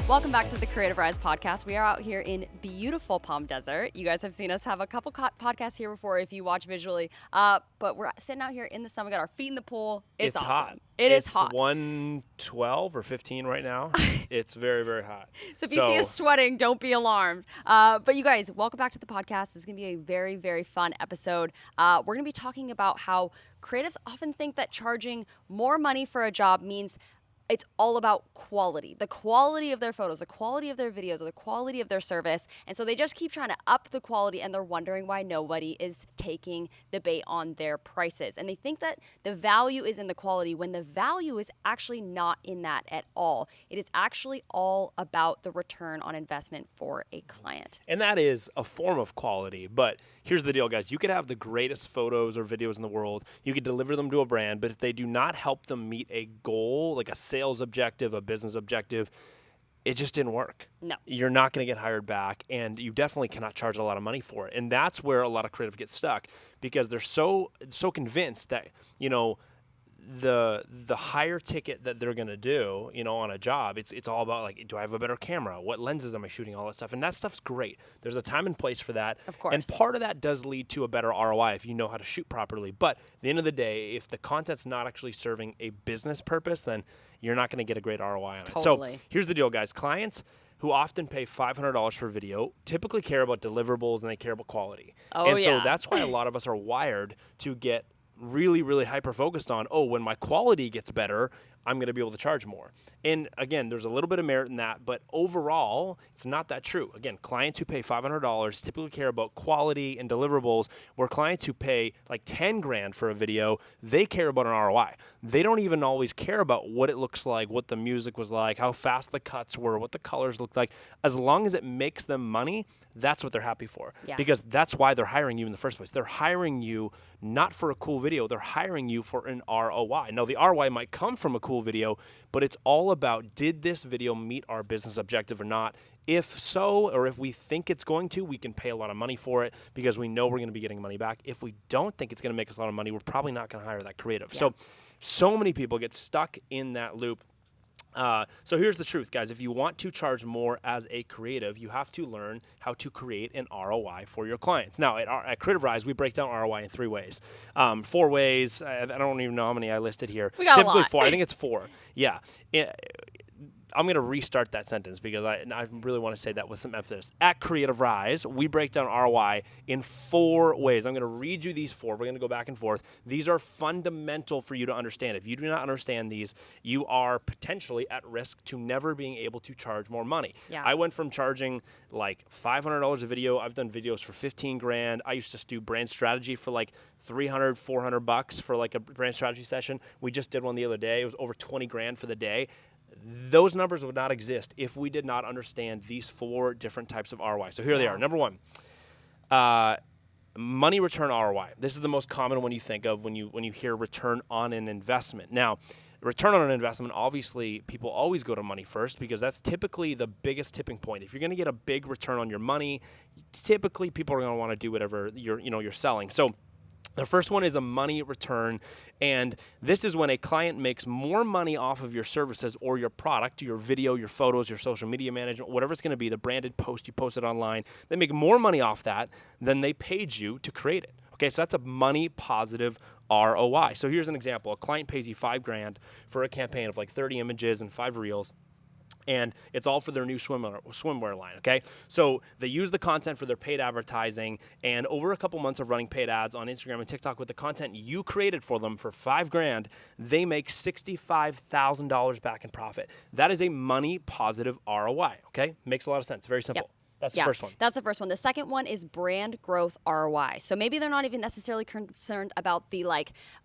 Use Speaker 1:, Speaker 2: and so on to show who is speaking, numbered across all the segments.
Speaker 1: Welcome back to the Creativ Rise podcast. We are out here in beautiful Palm Desert. You guys have seen us have a couple podcasts here before if you watch visually. But we're sitting out here in the sun. We got our feet in the pool. It's awesome.
Speaker 2: Hot.
Speaker 1: It's hot.
Speaker 2: It's 112 or 15 right now. It's very, very hot.
Speaker 1: So if you see us sweating, don't be alarmed. But you guys, welcome back to the podcast. This is going to be a very, very fun episode. We're going to be talking about how creatives often think that charging more money for a job means it's all about quality, the quality of their photos, the quality of their videos, or the quality of their service. And so they just keep trying to up the quality, and they're wondering why nobody is taking the bait on their prices. And they think that the value is in the quality when the value is actually not in that at all. It is actually all about the return on investment for a client.
Speaker 2: And that is a form of quality. But here's the deal, guys. You could have the greatest photos or videos in the world. You could deliver them to a brand, but if they do not help them meet a goal, like a sales objective, a business objective, it just didn't work.
Speaker 1: No.
Speaker 2: You're not going to get hired back, and you definitely cannot charge a lot of money for it. And that's where a lot of creative get stuck, because they're so convinced that, you know, the higher ticket that they're going to do, you know, on a job, it's all about, like, do I have a better camera? What lenses am I shooting? All that stuff. And that stuff's great. There's a time and place for that.
Speaker 1: Of course.
Speaker 2: And part of that does lead to a better ROI if you know how to shoot properly. But at the end of the day, if the content's not actually serving a business purpose, then you're not going to get a great ROI on it.
Speaker 1: Totally.
Speaker 2: So here's the deal, guys. Clients who often pay $500 for video typically care about deliverables and they care about quality.
Speaker 1: Oh,
Speaker 2: and so
Speaker 1: yeah.
Speaker 2: that's why a lot of us are wired to get really, really hyper-focused on, when my quality gets better, I'm going to be able to charge more. And again, there's a little bit of merit in that, but overall, it's not that true. Again, clients who pay $500 typically care about quality and deliverables, where clients who pay like 10 grand for a video, they care about an ROI. They don't even always care about what it looks like, what the music was like, how fast the cuts were, what the colors looked like. As long as it makes them money, that's what they're happy for.
Speaker 1: Yeah.
Speaker 2: Because that's why they're hiring you in the first place. They're hiring you not for a cool video, they're hiring you for an ROI. Now, the ROI might come from a cool video, but it's all about, did this video meet our business objective or not? If so, or if we think it's going to, we can pay a lot of money for it because we know we're going to be getting money back. If we don't think it's going to make us a lot of money, we're probably not going to hire that creative.
Speaker 1: Yeah.
Speaker 2: So many people get stuck in that loop. So here's the truth, guys. If you want to charge more as a creative, you have to learn how to create an ROI for your clients. Now, at Creativ Rise, we break down ROI in 3 ways. 4 ways. I don't even know how many I listed here.
Speaker 1: We got
Speaker 2: Typically
Speaker 1: a lot.
Speaker 2: 4. I think it's 4. Yeah. I'm going to restart that sentence because I really want to say that with some emphasis. At Creativ Rise, we break down ROI in 4 ways. I'm going to read you these 4. We're going to go back and forth. These are fundamental for you to understand. If you do not understand these, you are potentially at risk to never being able to charge more money.
Speaker 1: Yeah.
Speaker 2: I went from charging like $500 a video. I've done videos for 15 grand. I used to do brand strategy for like $300, $400 for like a brand strategy session. We just did one the other day. It was over 20 grand for the day. Those numbers would not exist if we did not understand these 4 different types of ROI. So here they are. Number 1, money return ROI. This is the most common one you think of when you hear return on an investment. Now, return on an investment, obviously, people always go to money first because that's typically the biggest tipping point. If you're going to get a big return on your money, typically people are going to want to do whatever you're selling. So the first one is a money return, and this is when a client makes more money off of your services or your product, your video, your photos, your social media management, whatever it's going to be, the branded post you posted online. They make more money off that than they paid you to create it. Okay, so that's a money positive ROI. So here's an example. A client pays you $5 grand for a campaign of like 30 images and 5 reels. And it's all for their new swimwear line, okay? So they use the content for their paid advertising, and over a couple months of running paid ads on Instagram and TikTok with the content you created for them for $5 grand, they make $65,000 back in profit. That is a money positive ROI, okay? Makes a lot of sense. Very simple.
Speaker 1: Yep.
Speaker 2: That's the first one.
Speaker 1: That's the first one. The second one is brand growth ROI. So maybe they're not even necessarily concerned about the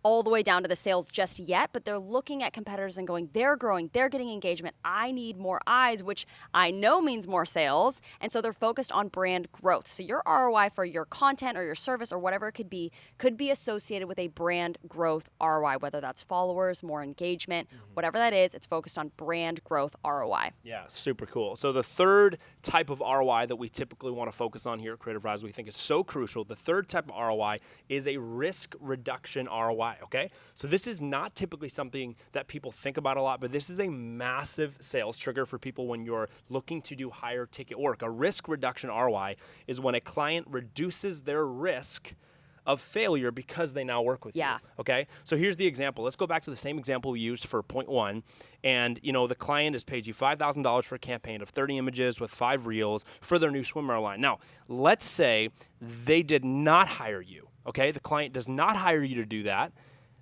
Speaker 1: all the way down to the sales just yet, but they're looking at competitors and going, they're growing, they're getting engagement. I need more eyes, which I know means more sales. And so they're focused on brand growth. So your ROI for your content or your service or whatever it could be associated with a brand growth ROI, whether that's followers, more engagement, whatever that is, it's focused on brand growth ROI.
Speaker 2: Yeah, super cool. So the third type of ROI that we typically want to focus on here at Creativ Rise, we think is so crucial. The third type of ROI is a risk reduction ROI. okay? So this is not typically something that people think about a lot, but this is a massive sales trigger for people when you're looking to do higher ticket work. A risk reduction ROI is when a client reduces their risk of failure because they now work with you. Okay. So here's the example. Let's go back to the same example we used for point one. And the client has paid you $5,000 for a campaign of 30 images with 5 reels for their new swimwear line. Now, let's say they did not hire you. Okay. The client does not hire you to do that,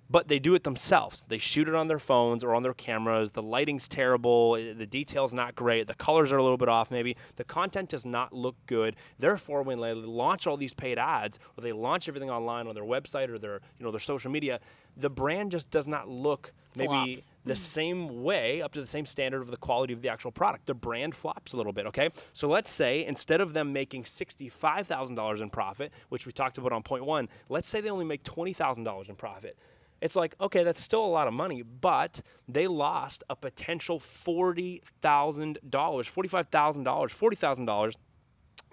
Speaker 2: but they do it themselves. They shoot it on their phones or on their cameras. The lighting's terrible. The detail's not great. The colors are a little bit off maybe. The content does not look good. Therefore, when they launch all these paid ads or they launch everything online on their website or their social media, the brand just does not look maybe the same way, up to the same standard of the quality of the actual product. The brand flops a little bit, okay? So let's say instead of them making $65,000 in profit, which we talked about on point one, let's say they only make $20,000 in profit. It's like, okay, that's still a lot of money, but they lost a potential $40,000, $40,000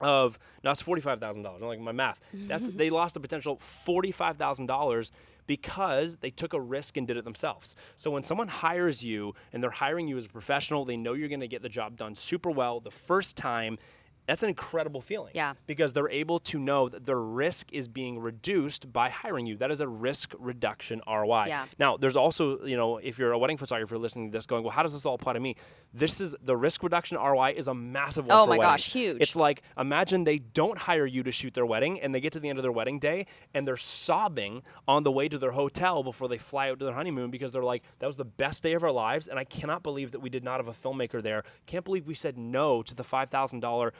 Speaker 2: of, no, it's $45,000. I like my math. They lost a potential $45,000 because they took a risk and did it themselves. So when someone hires you and they're hiring you as a professional, they know you're going to get the job done super well the first time. That's an incredible feeling.
Speaker 1: Yeah.
Speaker 2: Because they're able to know that their risk is being reduced by hiring you. That is a risk reduction ROI.
Speaker 1: Yeah.
Speaker 2: Now, there's also, if you're a wedding photographer listening to this going, well, how does this all apply to me? The risk reduction ROI is a massive one for weddings. Oh my gosh,
Speaker 1: huge.
Speaker 2: It's like, imagine they don't hire you to shoot their wedding and they get to the end of their wedding day and they're sobbing on the way to their hotel before they fly out to their honeymoon because they're like, that was the best day of our lives and I cannot believe that we did not have a filmmaker there. Can't believe we said no to the $5,000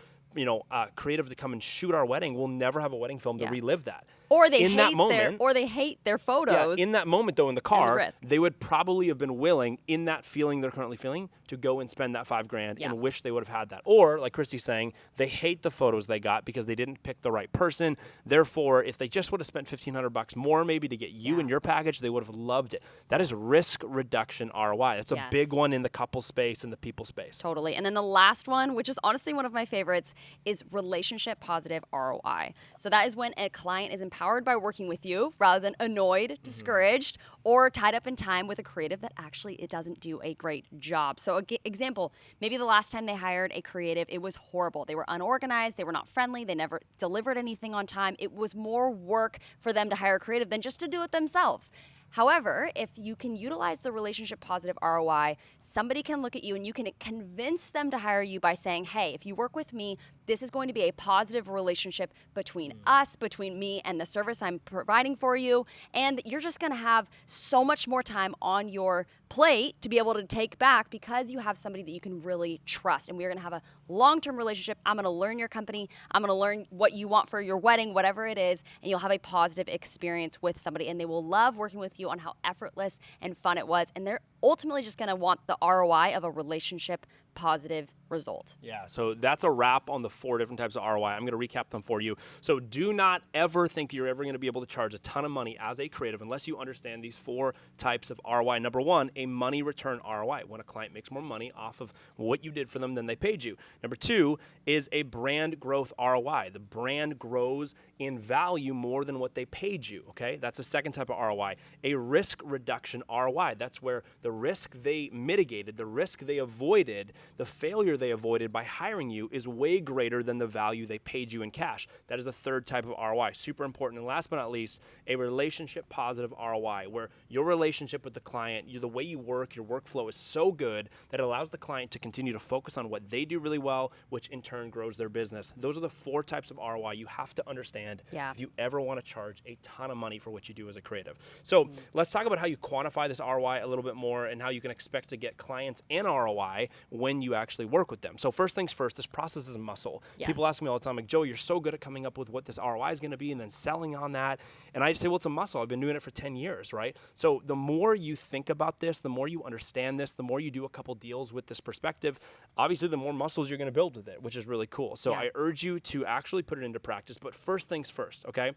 Speaker 2: creative to come and shoot our wedding. We'll never have a wedding film to relive that.
Speaker 1: Or they hate their photos.
Speaker 2: Yeah, in that moment, though, in the car, they would probably have been willing, in that feeling they're currently feeling, to go and spend that $5,000 and wish they would have had that. Or, like Christy's saying, they hate the photos they got because they didn't pick the right person. Therefore, if they just would have spent $1,500 more maybe to get you in your package, they would have loved it. That is risk reduction ROI. That's a big one in the couple space and the people space.
Speaker 1: Totally. And then the last one, which is honestly one of my favorites, is relationship positive ROI. So that is when a client is empowered by working with you rather than annoyed, discouraged, or tied up in time with a creative that actually it doesn't do a great job. So example, maybe the last time they hired a creative, it was horrible. They were unorganized, they were not friendly, they never delivered anything on time. It was more work for them to hire a creative than just to do it themselves. However, if you can utilize the relationship positive ROI, somebody can look at you and you can convince them to hire you by saying, hey, if you work with me, this is going to be a positive relationship between us, between me and the service I'm providing for you. And you're just going to have so much more time on your plate to be able to take back because you have somebody that you can really trust. And we're going to have a long-term relationship. I'm going to learn your company. I'm going to learn what you want for your wedding, whatever it is. And you'll have a positive experience with somebody. And they will love working with you on how effortless and fun it was. And they're ultimately just going to want the ROI of a relationship positive result.
Speaker 2: Yeah, so that's a wrap on the 4 different types of ROI. I'm going to recap them for you. So do not ever think you're ever going to be able to charge a ton of money as a creative unless you understand these 4 types of ROI. Number 1, a money return ROI, when a client makes more money off of what you did for them than they paid you. Number 2 is a brand growth ROI. The brand grows in value more than what they paid you, okay? That's the second type of ROI. A risk reduction ROI. That's where the risk they mitigated, the risk they avoided, the failure they avoided by hiring you is way greater than the value they paid you in cash. That is the third type of ROI. Super important. And last but not least, a relationship positive ROI, where your relationship with the client, the way you work, your workflow is so good that it allows the client to continue to focus on what they do really well, which in turn grows their business. Those are the 4 types of ROI you have to understand if you ever want to charge a ton of money for what you do as a creative. So let's talk about how you quantify this ROI a little bit more and how you can expect to get clients and ROI when you actually work with them. So first things first, this process is a muscle. People ask me all the time, like, Joe, you're so good at coming up with what this ROI is going to be and then selling on that. And I just say, well, it's a muscle. I've been doing it for 10 years, right? So the more you think about this, the more you understand this, the more you do a couple deals with this perspective, obviously the more muscles you're going to build with it, which is really cool. So I urge you to actually put it into practice. But first things first, okay?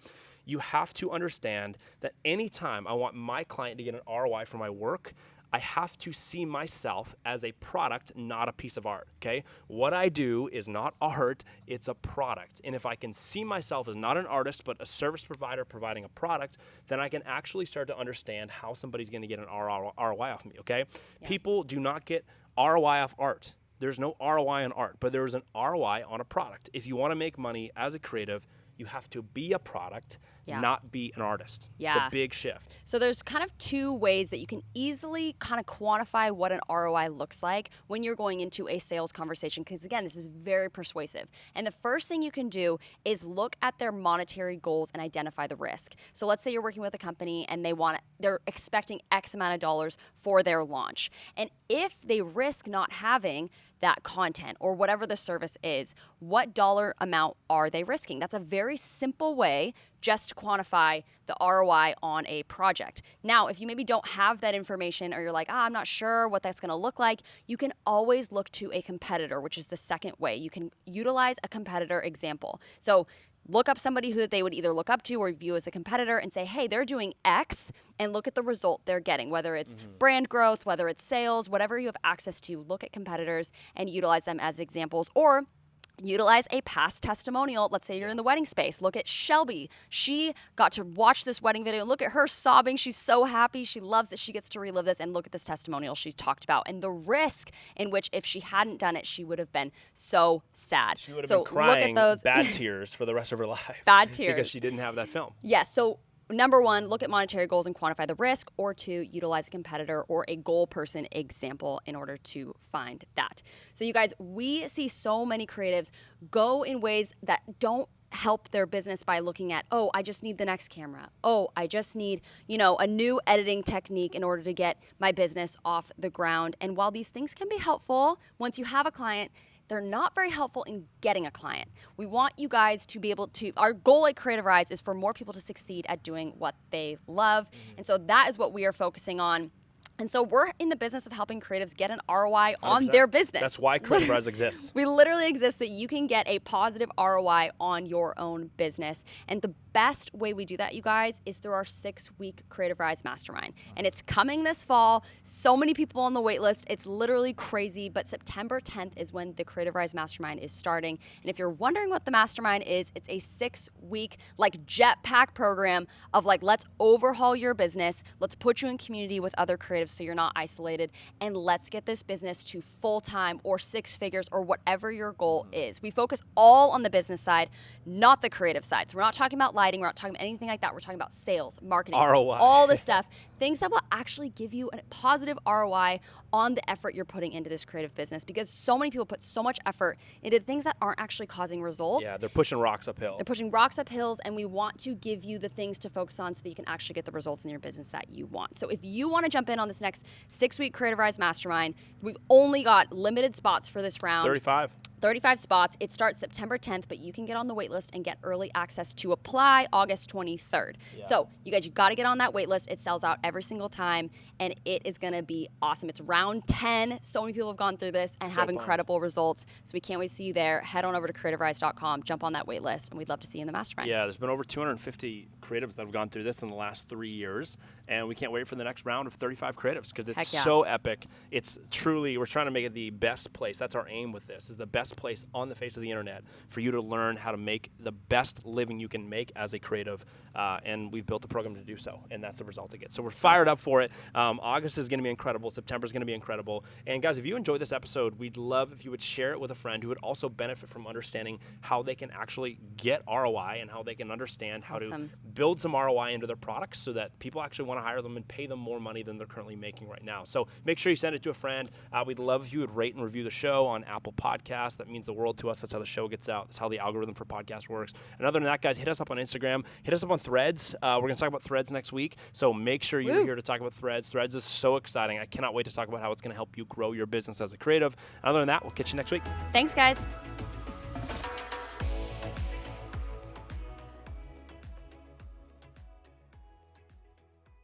Speaker 2: You have to understand that anytime I want my client to get an ROI for my work, I have to see myself as a product, not a piece of art, okay? What I do is not art, it's a product. And if I can see myself as not an artist, but a service provider providing a product, then I can actually start to understand how somebody's gonna get an ROI off me, okay? Yeah. People do not get ROI off art. There's no ROI on art, but there is an ROI on a product. If you wanna make money as a creative, you have to be a product, not be an artist.
Speaker 1: Yeah.
Speaker 2: It's a big shift.
Speaker 1: So there's kind of two ways that you can easily kind of quantify what an ROI looks like when you're going into a sales conversation, because again, this is very persuasive. And the first thing you can do is look at their monetary goals and identify the risk. So let's say you're working with a company and they're expecting X amount of dollars for their launch. And if they risk not having that content or whatever the service is, what dollar amount are they risking? That's a very simple way just to quantify the ROI on a project. Now, if you maybe don't have that information or you're like, I'm not sure what that's gonna look like, you can always look to a competitor, which is the second way. You can utilize a competitor example. So look up somebody who they would either look up to or view as a competitor and say, hey, they're doing X, and look at the result they're getting, whether it's brand growth, whether it's sales, whatever you have access to, look at competitors and utilize them as examples. Or utilize a past testimonial. Let's say you're in the wedding space. Look at Shelby. She got to watch this wedding video. Look at her sobbing. She's so happy. She loves that she gets to relive this, and look at this testimonial she talked about and the risk in which if she hadn't done it, she would have been so sad.
Speaker 2: She would have been crying bad tears for the rest of her life.
Speaker 1: Bad tears.
Speaker 2: Because she didn't have that film.
Speaker 1: Yes. So number one, look at monetary goals and quantify the risk, or two, utilize a competitor or a goal person example in order to find that. So you guys, we see so many creatives go in ways that don't help their business by looking at, oh, I just need the next camera. Oh, I just need, a new editing technique in order to get my business off the ground. And while these things can be helpful, once you have a client, they're not very helpful in getting a client. We want you guys to be able to, our goal at Creativ Rise is for more people to succeed at doing what they love. And so that is what we are focusing on. And so we're in the business of helping creatives get an ROI on
Speaker 2: 100%.
Speaker 1: Their business.
Speaker 2: That's why Creativ Rise exists.
Speaker 1: We literally exist that you can get a positive ROI on your own business. And the best way we do that, you guys, is through our 6-week Creativ Rise Mastermind. And it's coming this fall. So many people on the wait list. It's literally crazy. But September 10th is when the Creativ Rise Mastermind is starting. And if you're wondering what the Mastermind is, it's a 6-week jetpack program of let's overhaul your business. Let's put you in community with other creatives so you're not isolated, and let's get this business to full-time or 6 figures or whatever your goal is. We focus all on the business side, not the creative side. So we're not talking about lighting, we're not talking about anything like that. We're talking about sales, marketing,
Speaker 2: ROI,
Speaker 1: all the stuff, things that will actually give you a positive ROI on the effort you're putting into this creative business, because so many people put so much effort into things that aren't actually causing results.
Speaker 2: Yeah, they're pushing rocks uphill.
Speaker 1: They're pushing rocks up hills, and we want to give you the things to focus on so that you can actually get the results in your business that you want. So if you want to jump in on this next 6-week Creativ Rise Mastermind, we've only got limited spots for this round. 35 spots. It starts September 10th, but you can get on the wait list and get early access to apply August 23rd. Yeah. So you guys, you got to get on that wait list. It sells out every single time, and it is going to be awesome. It's round 10. So many people have gone through this and have incredible results. So we can't wait to see you there. Head on over to creativrise.com, jump on that wait list, and we'd love to see you in the mastermind.
Speaker 2: Yeah, there's been over 250 creatives that have gone through this in the last 3 years, and we can't wait for the next round of 35 creatives because it's so epic. It's truly, we're trying to make it the best place. That's our aim with this, is the best place on the face of the internet for you to learn how to make the best living you can make as a creative, and we've built a program to do so, and that's the result it gets. So we're fired up for it. August is going to be incredible. September is going to be incredible. And guys, if you enjoyed this episode, we'd love if you would share it with a friend who would also benefit from understanding how they can actually get ROI and how they can understand how to build some ROI into their products so that people actually want to hire them and pay them more money than they're currently making right now. So make sure you send it to a friend. We'd love if you would rate and review the show on Apple Podcasts. That means the world to us. That's how the show gets out. That's how the algorithm for podcast works. And other than that, guys, hit us up on Instagram. Hit us up on Threads. We're going to talk about Threads next week. So make sure you're here to talk about Threads. Threads is so exciting. I cannot wait to talk about how it's going to help you grow your business as a creative. And other than that, we'll catch you next week.
Speaker 1: Thanks, guys.